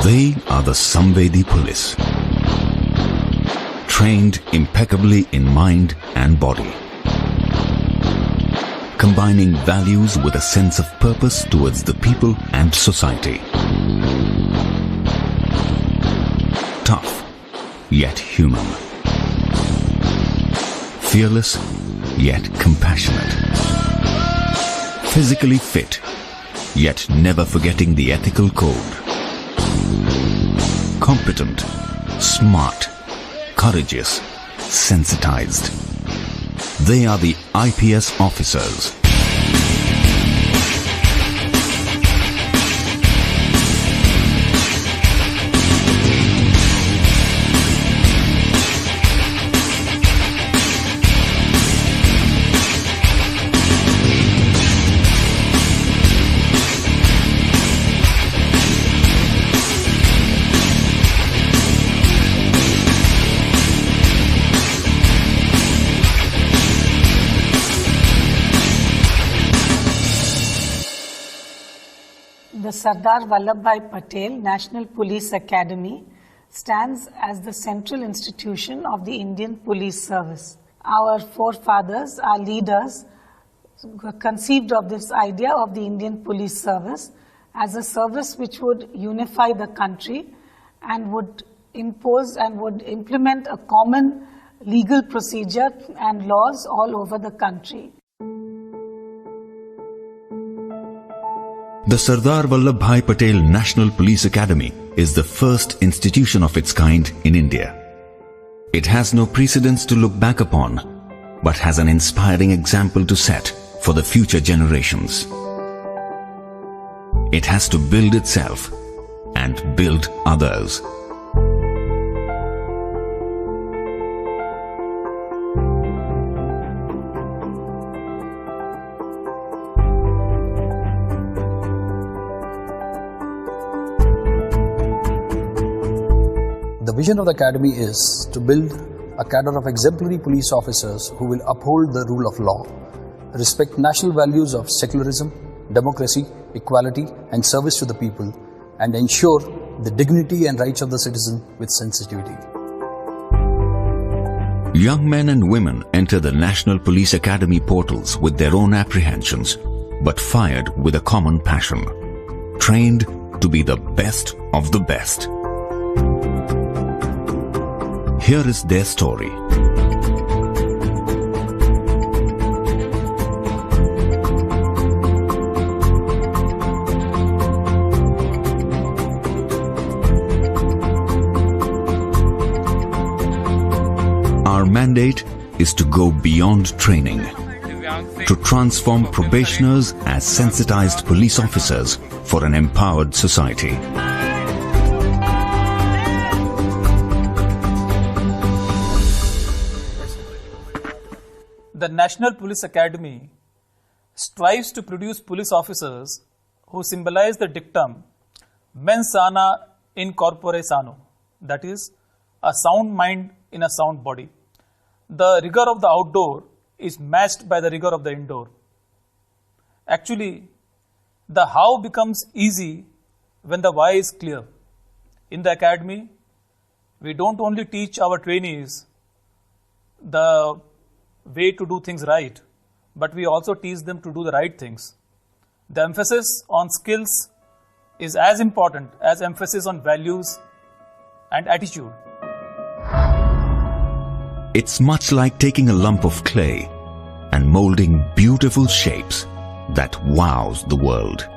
They are the Samvedi police, trained impeccably in mind and body, combining values with a sense of purpose towards the people and society. Tough, yet human. Fearless, yet compassionate. Physically fit, yet never forgetting the ethical code. Competent, smart, courageous, sensitized. They are the IPS officers. The Sardar Vallabhbhai Patel National Police Academy stands as the central institution of the Indian Police Service. Our forefathers, our leaders, conceived of this idea of the Indian Police Service as a service which would unify the country and would impose and would implement a common legal procedure and laws all over the country. The Sardar Vallabhbhai Patel National Police Academy is the first institution of its kind in India. It has no precedents to look back upon, but has an inspiring example to set for the future generations. It has to build itself and build others. The vision of the Academy is to build a cadre of exemplary police officers who will uphold the rule of law, respect national values of secularism, democracy, equality and service to the people, and ensure the dignity and rights of the citizen with sensitivity. Young men and women enter the National Police Academy portals with their own apprehensions, but fired with a common passion, trained to be the best of the best. Here is their story. Our mandate is to go beyond training, to transform probationers as sensitized police officers for an empowered society. The National Police Academy strives to produce police officers who symbolize the dictum mens sana in corpore sano, that is, a sound mind in a sound body. The rigor of the outdoor is matched by the rigor of the indoor. Actually, the how becomes easy when the why is clear. In the academy, we don't only teach our trainees the way to do things right, but we also teach them to do the right things. The emphasis on skills is as important as emphasis on values and attitude. It's much like taking a lump of clay and molding beautiful shapes that wows the world.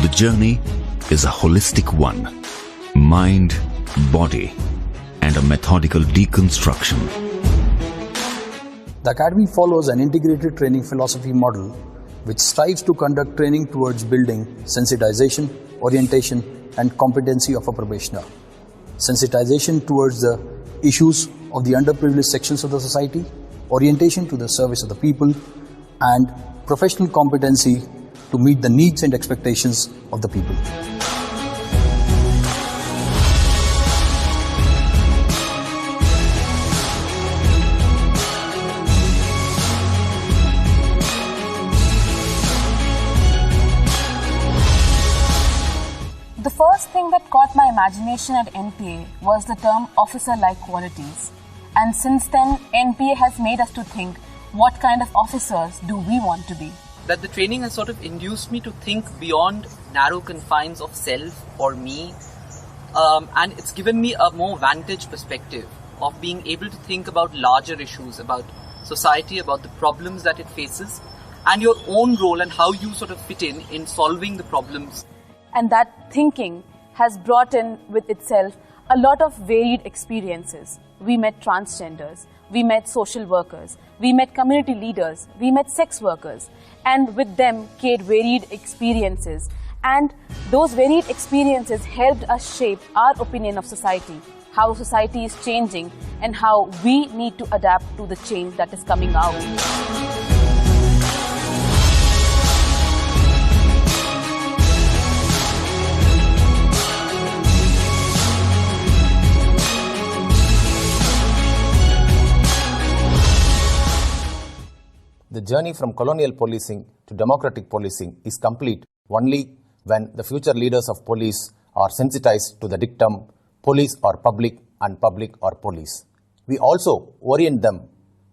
The journey is a holistic one, mind, body, and a methodical deconstruction. The Academy follows an integrated training philosophy model which strives to conduct training towards building sensitization, orientation, and competency of a probationer. Sensitization towards the issues of the underprivileged sections of the society, orientation to the service of the people, and professional competency to meet the needs and expectations of the people. that caught my imagination at NPA was the term officer-like qualities. And since then, NPA has made us to think, what kind of officers do we want to be? That the training has sort of induced me to think beyond narrow confines of self or me, and it's given me a more vantage perspective of being able to think about larger issues, about society, about the problems that it faces, and your own role and how you sort of fit in solving the problems. And that thinking has brought in with itself a lot of varied experiences. We met transgenders, we met social workers, we met community leaders, we met sex workers, and with them came varied experiences. And those varied experiences helped us shape our opinion of society, how society is changing, and how we need to adapt to the change that is coming our way. The journey from colonial policing to democratic policing is complete only when the future leaders of police are sensitized to the dictum, police are public and public are police. We also orient them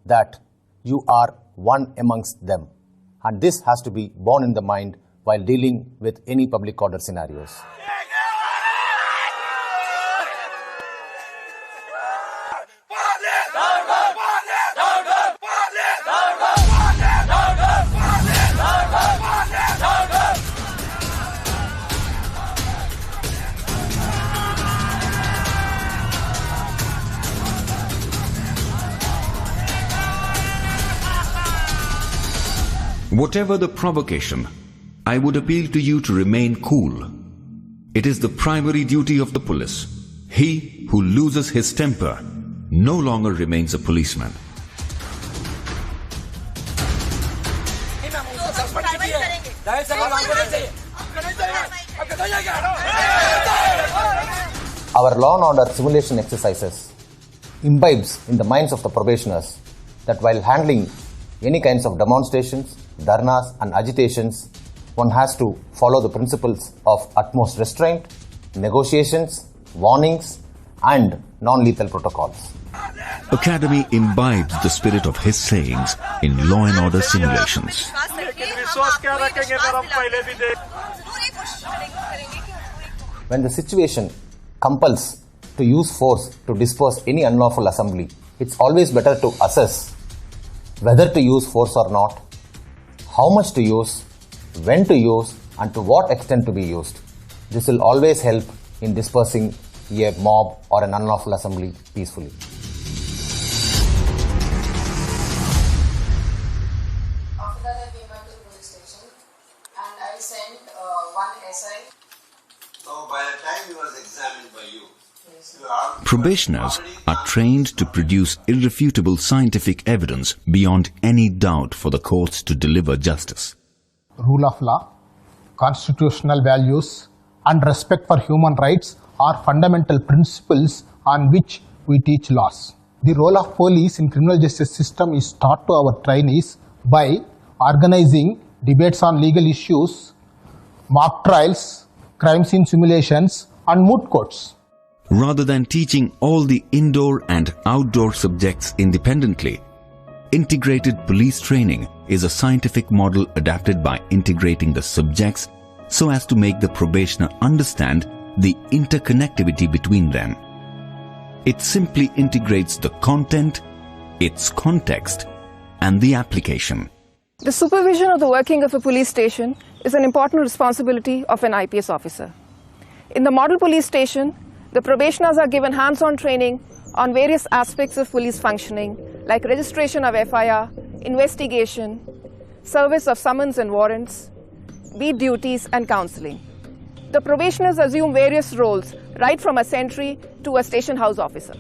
that you are one amongst them, and this has to be borne in the mind while dealing with any public order scenarios. Whatever the provocation, I would appeal to you to remain cool. It is the primary duty of the police. He who loses his temper no longer remains a policeman. Our law and order simulation exercises imbibes in the minds of the probationers that while handling any kinds of demonstrations, dharnas and agitations, one has to follow the principles of utmost restraint, negotiations, warnings and non-lethal protocols. Academy imbibes the spirit of his sayings in law and order simulations. When the situation compels to use force to disperse any unlawful assembly, it's always better to assess whether to use force or not, how much to use, when to use, and to what extent to be used. This will always help in dispersing a mob or an unlawful assembly peacefully. After that, I came back to the police station and I sent one SI. So by the time he was examined by you, Probationers are trained to produce irrefutable scientific evidence beyond any doubt for the courts to deliver justice. Rule of law, constitutional values, and respect for human rights are fundamental principles on which we teach laws. The role of police in criminal justice system is taught to our trainees by organizing debates on legal issues, mock trials, crime scene simulations, and moot courts. Rather than teaching all the indoor and outdoor subjects independently, integrated police training is a scientific model adapted by integrating the subjects so as to make the probationer understand the interconnectivity between them. It simply integrates the content, its context, and the application. The supervision of the working of a police station is an important responsibility of an IPS officer. In the model police station, the probationers are given hands-on training on various aspects of police functioning, like registration of FIR, investigation, service of summons and warrants, beat duties, and counseling. The probationers assume various roles, right from a sentry to a station house officer.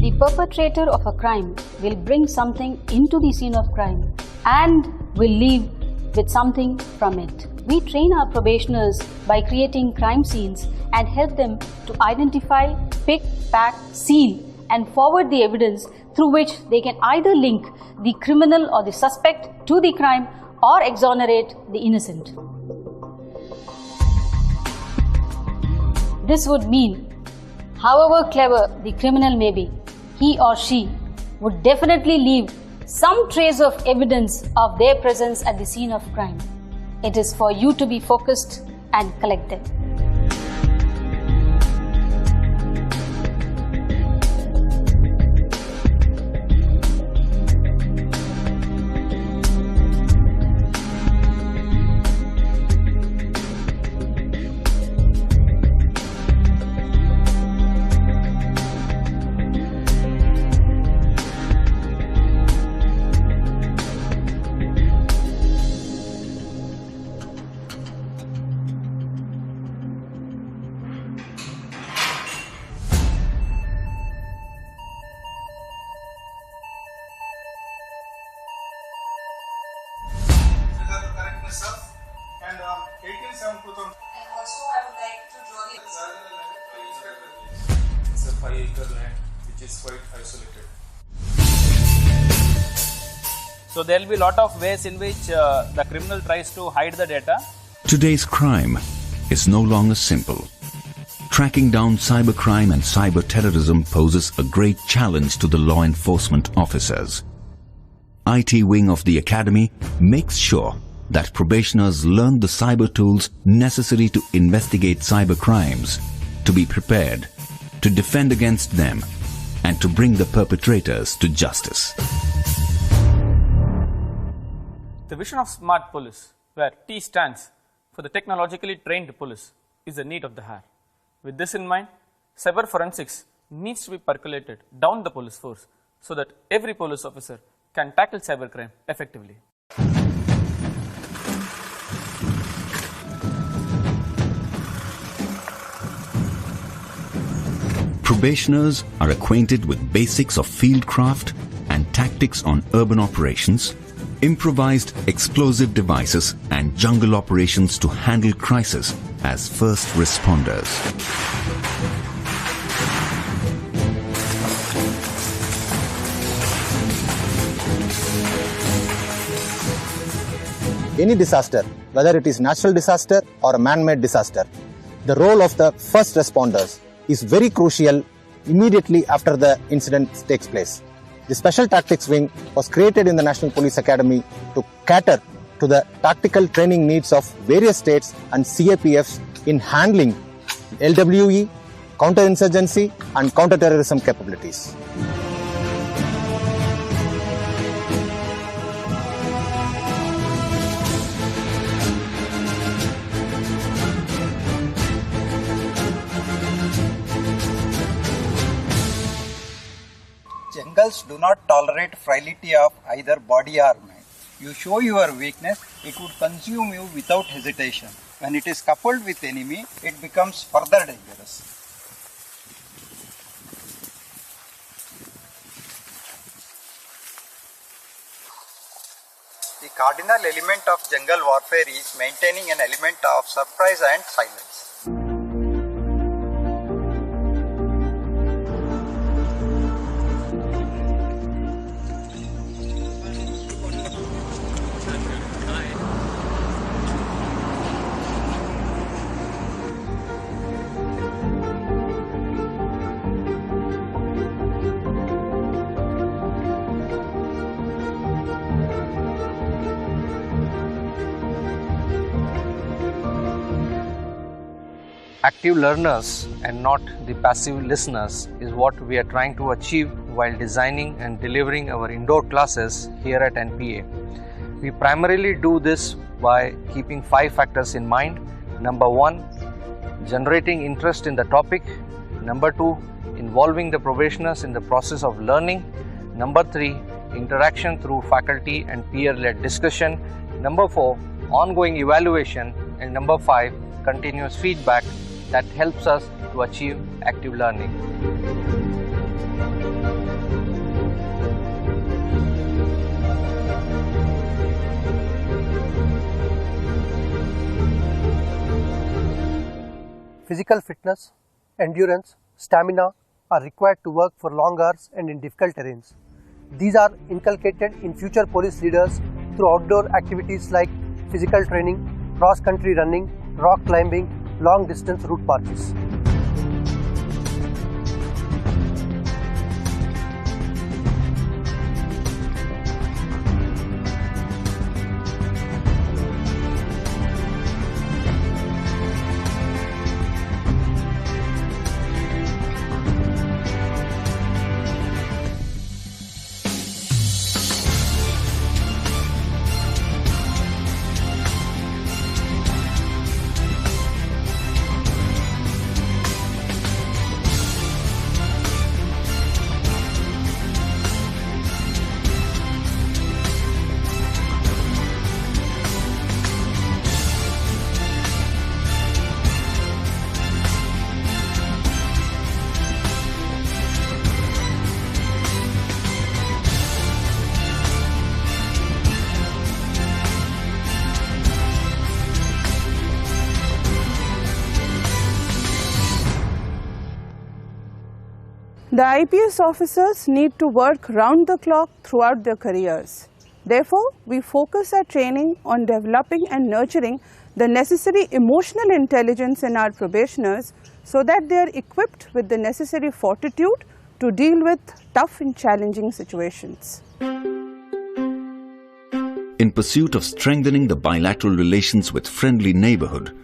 The perpetrator of a crime will bring something into the scene of crime and will leave with something from it. We train our probationers by creating crime scenes and help them to identify, pick, pack, seal and forward the evidence through which they can either link the criminal or the suspect to the crime or exonerate the innocent. This would mean, however clever the criminal may be, he or she would definitely leave some trace of evidence of their presence at the scene of crime. It is for you to be focused and collected. And 18/7/2000. And also I would like to draw the It's a 5-acre land which is quite isolated. So there will be a lot of ways in which the criminal tries to hide the data. Today's crime is no longer simple. Tracking down cybercrime and cyber terrorism poses a great challenge to the law enforcement officers. IT wing of the academy makes sure that probationers learn the cyber tools necessary to investigate cyber crimes, to be prepared, to defend against them, and to bring the perpetrators to justice. The vision of smart police, where T stands for the technologically trained police, is the need of the hour. With this in mind, cyber forensics needs to be percolated down the police force so that every police officer can tackle cybercrime effectively. Probationers are acquainted with basics of fieldcraft and tactics on urban operations, improvised explosive devices and jungle operations to handle crisis as first responders. Any disaster, whether it is natural disaster or a man-made disaster, the role of the first responders is very crucial immediately after the incident takes place. The Special Tactics Wing was created in the National Police Academy to cater to the tactical training needs of various states and CAPFs in handling LWE, counterinsurgency and counterterrorism capabilities. Jungles do not tolerate frailty of either body or mind. You show your weakness, it would consume you without hesitation. When it is coupled with enemy, it becomes further dangerous. The cardinal element of jungle warfare is maintaining an element of surprise and silence. Active learners and not the passive listeners is what we are trying to achieve while designing and delivering our indoor classes here at NPA. We primarily do this by keeping 5 factors in mind. Number 1, generating interest in the topic. Number 2, involving the probationers in the process of learning. Number 3, interaction through faculty and peer-led discussion. Number 4, ongoing evaluation. And number 5, continuous feedback that helps us to achieve active learning. Physical fitness, endurance, stamina, are required to work for long hours and in difficult terrains. These are inculcated in future police leaders through outdoor activities like physical training, cross-country running, rock climbing, long-distance route marches. The IPS officers need to work round the clock throughout their careers. Therefore, we focus our training on developing and nurturing the necessary emotional intelligence in our probationers so that they are equipped with the necessary fortitude to deal with tough and challenging situations. In pursuit of strengthening the bilateral relations with friendly neighborhood,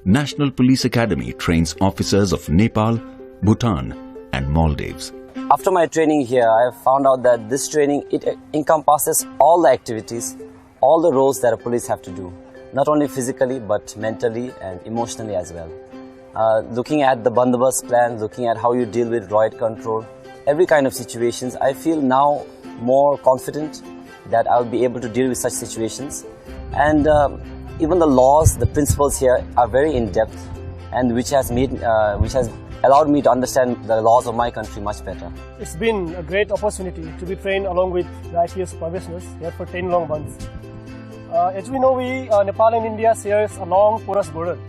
National Police Academy trains officers of Nepal, Bhutan, and Maldives. After my training here, I have found out that this training, it encompasses all the activities, all the roles that a police have to do, not only physically but mentally and emotionally as well. Looking at the bandobast plan, looking at how you deal with riot control, every kind of situations, I feel now more confident that I'll be able to deal with such situations. And even the laws, the principles here are very in-depth, and which has allowed me to understand the laws of my country much better. It's been a great opportunity to be trained along with the IPS probationers here for 10 long months. As we know, Nepal and India shares a long porous border,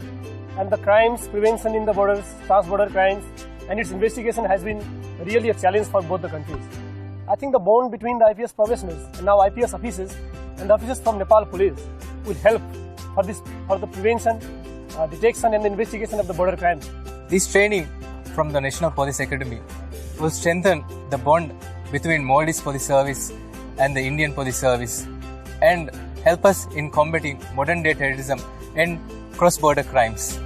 and the crimes prevention in the borders, trans-border crimes, and its investigation has been really a challenge for both the countries. I think the bond between the IPS probationers and now IPS officers and the officers from Nepal Police will help for the prevention, detection and investigation of the border crimes. This training from the National Police Academy will strengthen the bond between Maldives Police Service and the Indian Police Service and help us in combating modern day terrorism and cross-border crimes.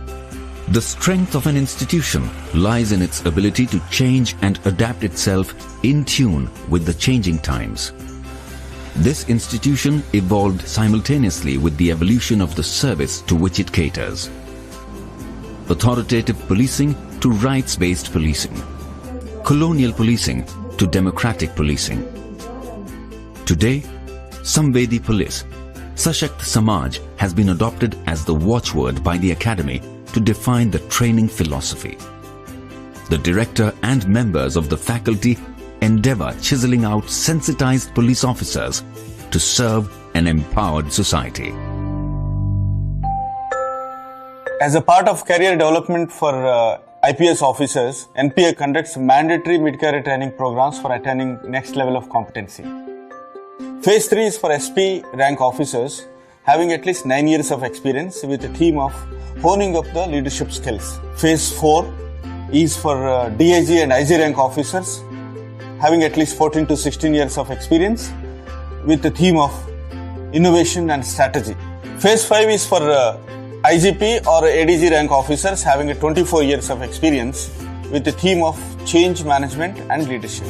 The strength of an institution lies in its ability to change and adapt itself in tune with the changing times. This institution evolved simultaneously with the evolution of the service to which it caters. Authoritative policing to rights-based policing, colonial policing to democratic policing. Today, Samvedi Police, Sashakt Samaj has been adopted as the watchword by the Academy to define the training philosophy. The director and members of the faculty endeavor chiseling out sensitized police officers to serve an empowered society. As a part of career development for IPS officers, NPA conducts mandatory mid-career training programs for attaining next level of competency. Phase 3 is for SP rank officers having at least 9 years of experience with a theme of honing up the leadership skills. Phase 4 is for DIG and IG rank officers having at least 14 to 16 years of experience with the theme of innovation and strategy. Phase 5 is for IGP or ADG rank officers having 24 years of experience with the theme of change management and leadership.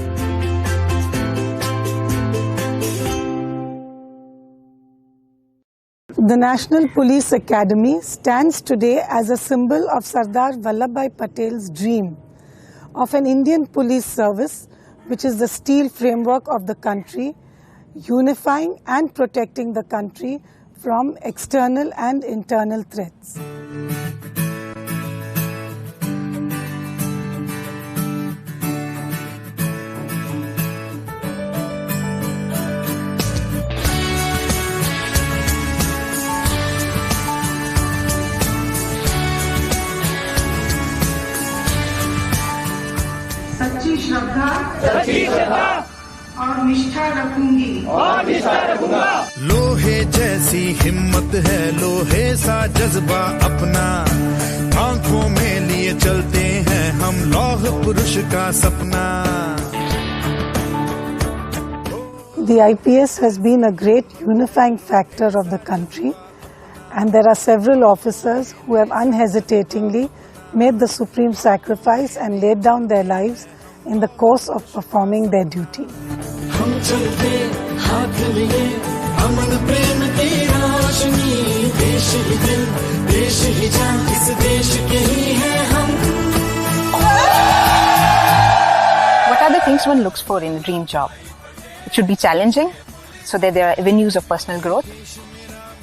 The National Police Academy stands today as a symbol of Sardar Vallabhbhai Patel's dream of an Indian police service which is the steel framework of the country, unifying and protecting the country from external and internal threats. सच्ची निष्ठा रखूंगी और निष्ठा रखूंगा। लोहे जैसी हिम्मत है, लोहे सा जज्बा अपना, आंखों में लिए चलते हैं हम लौह पुरुष का सपना। The IPS has been a great unifying factor of the country, and there are several officers who have unhesitatingly made the supreme sacrifice and laid down their lives in the course of performing their duty. हम चलते हाथ लिए अमन प्रेम की रोशनी, देश ही दिल देश ही जान, इस देश के ही हैं हम। What are the things one looks for in a dream job? It should be challenging, so that there are avenues of personal growth,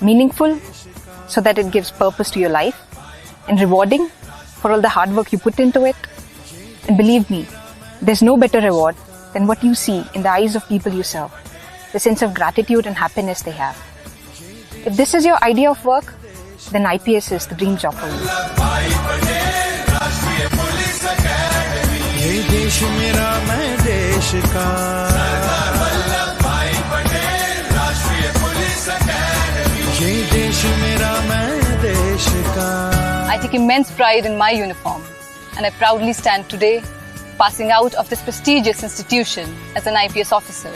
meaningful, so that it gives purpose to your life, and rewarding for all the hard work you put into it. And believe me, there's no better reward than what you see in the eyes of people you serve, the sense of gratitude and happiness they have. If this is your idea of work, then IPS is the dream job for you. ये देश मेरा मैं देश का, ये देश मेरा मैं देश का। I take immense pride in my uniform, and I proudly stand today passing out of this prestigious institution as an IPS officer,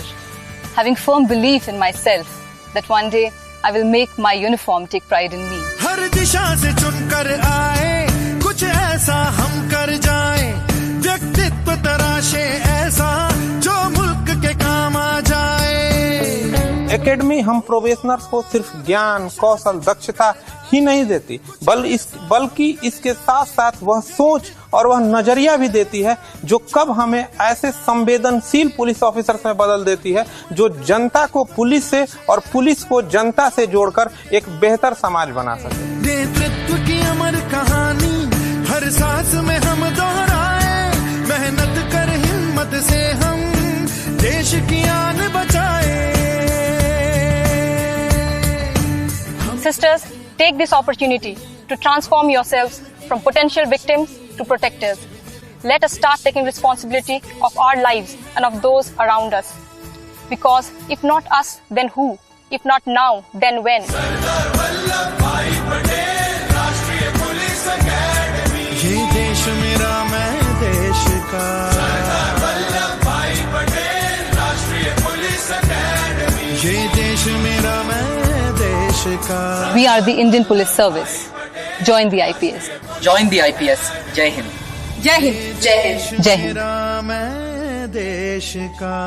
having firm belief in myself that one day I will make my uniform take pride in me. हर दिशा से चुनकर आए, कुछ ऐसा हम कर जाएं, व्यक्तित्व तराशे ऐसा जो मुल्क के काम आ जाए। एकेडमी हम प्रोबेशनर्स को सिर्फ ज्ञान, कौशल, दक्षता ही नहीं देती, बल्कि इसके साथ साथ वह सोच और वह नजरिया भी देती है जो कब हमें ऐसे संवेदनशील पुलिस ऑफिसर्स में बदल देती है जो जनता को पुलिस से और पुलिस को जनता से जोड़कर एक बेहतर समाज बना सके। नेतृत्व की अमर कहानी हर सांस में हम दोहराए, मेहनत कर हिम्मत से हम देश की आन बचाए। Sisters, take this opportunity to transform yourselves from potential victims to protectors. Let us start taking responsibility of our lives and of those around us. Because if not us, then who? If not now, then when? ये देश मेरा मैं देश का, ये देश मेरा मैं देश का। We are the Indian Police Service. Join the IPS. Join the IPS. Jai Hind. Jai Hind. Jai Hind. Jai Hind. मेरा मैं देश का।